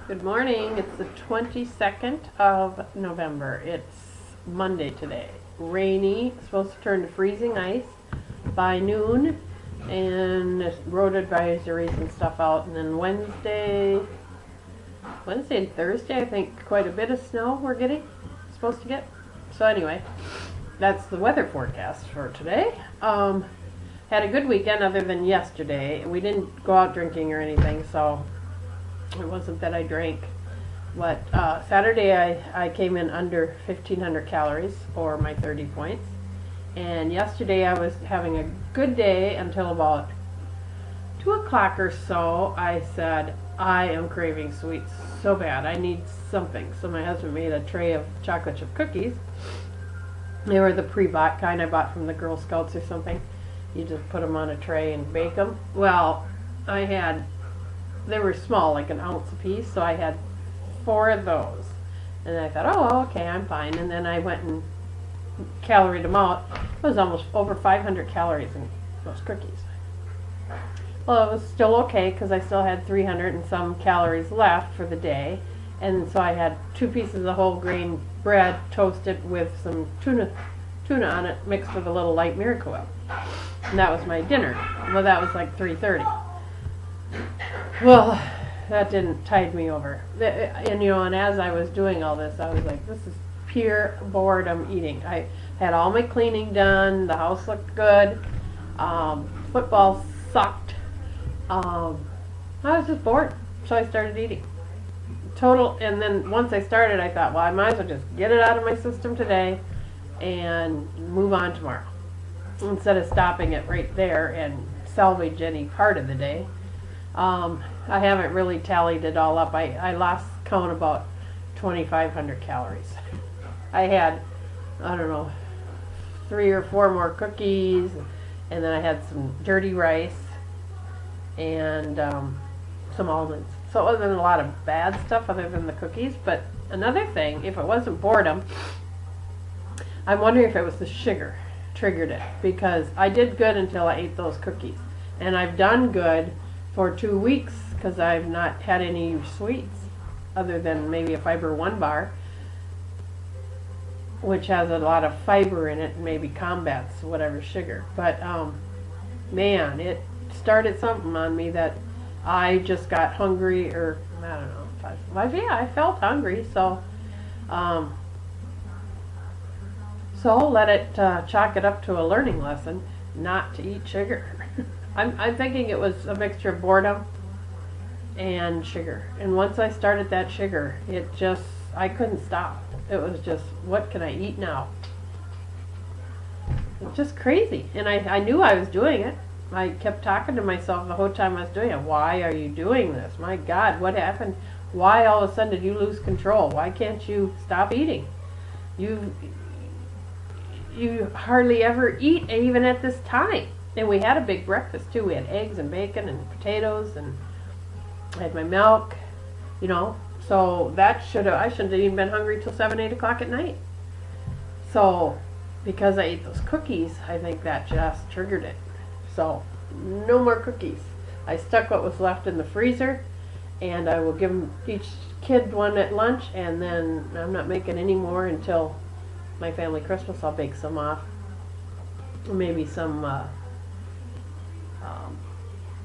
Good morning. It's the 22nd of November. It's Monday today. Rainy. It's supposed to turn to freezing ice by noon, and road advisories and stuff out. And then Wednesday and Thursday, I think quite a bit of snow we're supposed to get. So anyway, that's the weather forecast for today. Had a good weekend other than yesterday. We didn't go out drinking or anything, so it wasn't that I drank. But Saturday I came in under 1,500 calories for my 30 points. And yesterday I was having a good day until about 2 o'clock or so. I said, I am craving sweets so bad. I need something. So my husband made a tray of chocolate chip cookies. They were the pre-bought kind I bought from the Girl Scouts or something. You just put them on a tray and bake them. Well, they were small, like an ounce a piece, so I had 4 of those. And I thought, oh, okay, I'm fine. And then I went and caloried them out. It was almost over 500 calories in those cookies. Well, it was still okay because I still had 300 and some calories left for the day. And so I had 2 pieces of whole grain bread toasted with some tuna on it mixed with a little light Miracle Whip. And that was my dinner. Well, that was like 3:30. Well, that didn't tide me over. And as I was doing all this, I was like, this is pure boredom eating. I had all my cleaning done. The house looked good. Football sucked. I was just bored, so I started eating. And then once I started, I thought, well, I might as well just get it out of my system today and move on tomorrow, instead of stopping it right there and salvage any part of the day. I haven't really tallied it all up. I lost count about 2,500 calories. I had, I don't know, 3 or 4 more cookies, and then I had some dirty rice and some almonds. So it wasn't a lot of bad stuff other than the cookies. But another thing, if it wasn't boredom, I'm wondering if it was the sugar triggered it, because I did good until I ate those cookies. And I've done good for 2 weeks because I've not had any sweets other than maybe a Fiber One bar, which has a lot of fiber in it and maybe combats whatever sugar. But man, it started something on me that I just got hungry, or I don't know. Yeah, I felt hungry, so let it chalk it up to a learning lesson not to eat sugar. I'm thinking it was a mixture of boredom and sugar. And once I started that sugar, I couldn't stop. It was just, what can I eat now? It's just crazy. And I knew I was doing it. I kept talking to myself the whole time I was doing it. Why are you doing this? My God, what happened? Why all of a sudden did you lose control? Why can't you stop eating? You hardly ever eat, even at this time. And we had a big breakfast too. We had eggs and bacon and potatoes, and I had my milk, So I shouldn't have even been hungry till 7, 8 o'clock at night. So because I ate those cookies, I think that just triggered it. So no more cookies. I stuck what was left in the freezer, and I will give them each kid one at lunch, and then I'm not making any more until my family Christmas. I'll bake some off. Maybe some,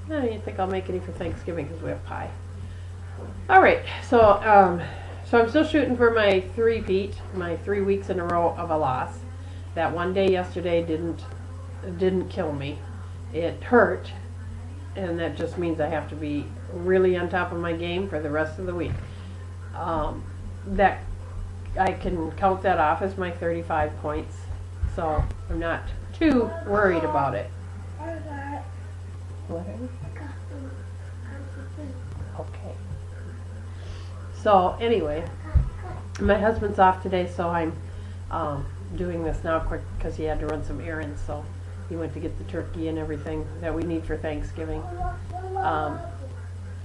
I don't even think I'll make any for Thanksgiving because we have pie. Alright, so I'm still shooting for my 3-peat, my 3 weeks in a row of a loss. That one day yesterday didn't kill me. It hurt, and that just means I have to be really on top of my game for the rest of the week. That I can count that off as my 35 points, so I'm not too worried about it. Whatever. Okay. So anyway, my husband's off today, so I'm doing this now quick because he had to run some errands. So he went to get the turkey and everything that we need for Thanksgiving.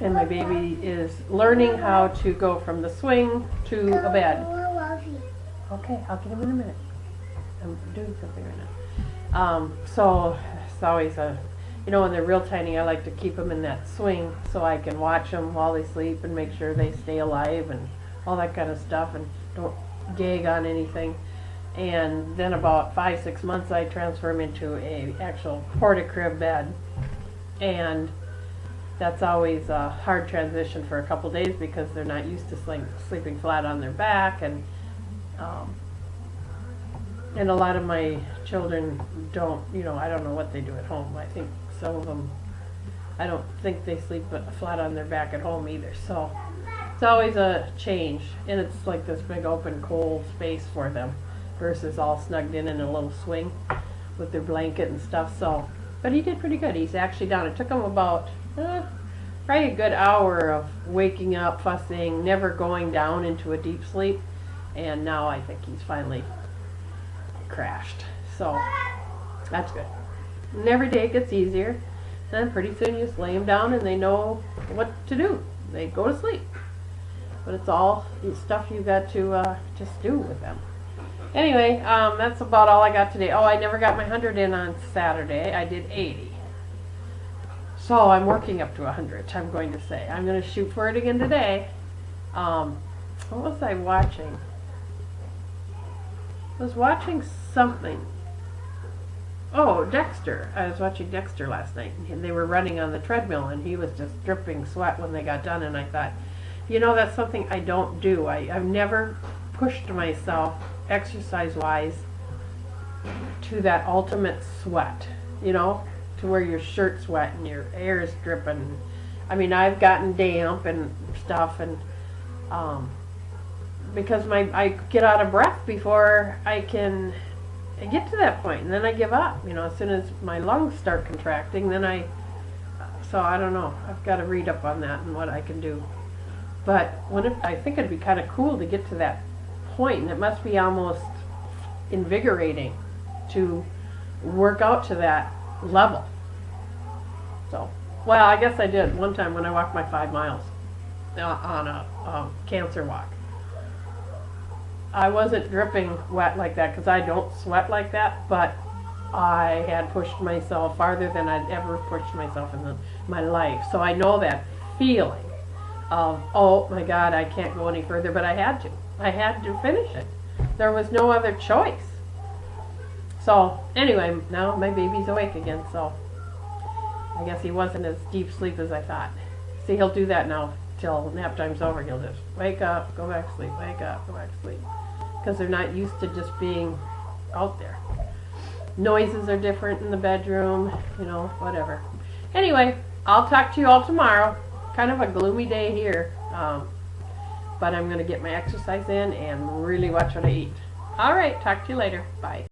And my baby is learning how to go from the swing to a bed. Okay, I'll get him in a minute. I'm doing something right now. So it's always you know, when they're real tiny, I like to keep them in that swing so I can watch them while they sleep and make sure they stay alive and all that kind of stuff, and don't gag on anything. And then about 5-6 months, I transfer them into a actual porta-crib bed, and that's always a hard transition for a couple days because they're not used to sleeping flat on their back, and a lot of my children don't, you know, I don't know what they do at home. I think some of them, I don't think they sleep flat on their back at home either. So it's always a change, and it's like this big open cold space for them versus all snugged in a little swing with their blanket and stuff. So, but he did pretty good. He's actually down. It took him about probably a good hour of waking up, fussing, never going down into a deep sleep, and now I think he's finally crashed. So that's good. And every day it gets easier. Then pretty soon you just lay them down and they know what to do. They go to sleep. But it's all stuff you got to just do with them. Anyway, that's about all I got today. Oh, I never got my 100 in on Saturday. I did 80. So I'm working up to 100, I'm going to say. I'm going to shoot for it again today. What was I watching? I was watching something. Oh, Dexter. I was watching Dexter last night, and they were running on the treadmill, and he was just dripping sweat when they got done, and I thought, you know, that's something I don't do. I've never pushed myself, exercise-wise, to that ultimate sweat, you know, to where your shirt's wet and your hair is dripping. I mean, I've gotten damp and stuff, and because I get out of breath before I can get to that point, and then I give up. You know, as soon as my lungs start contracting, then so I don't know. I've got to read up on that and what I can do. But I think it'd be kind of cool to get to that point, and it must be almost invigorating to work out to that level. So, well, I guess I did one time when I walked my 5 miles on a cancer walk. I wasn't dripping wet like that because I don't sweat like that, but I had pushed myself farther than I'd ever pushed myself in my life. So I know that feeling of, oh my God, I can't go any further, but I had to. I had to finish it. There was no other choice. So anyway, now my baby's awake again, so I guess he wasn't as deep sleep as I thought. See, he'll do that now till nap time's over. He'll just wake up, go back to sleep, wake up, go back to sleep. Because they're not used to just being out there. Noises are different in the bedroom, you know, whatever. Anyway, I'll talk to you all tomorrow. Kind of a gloomy day here. But I'm going to get my exercise in and really watch what I eat. All right, talk to you later. Bye.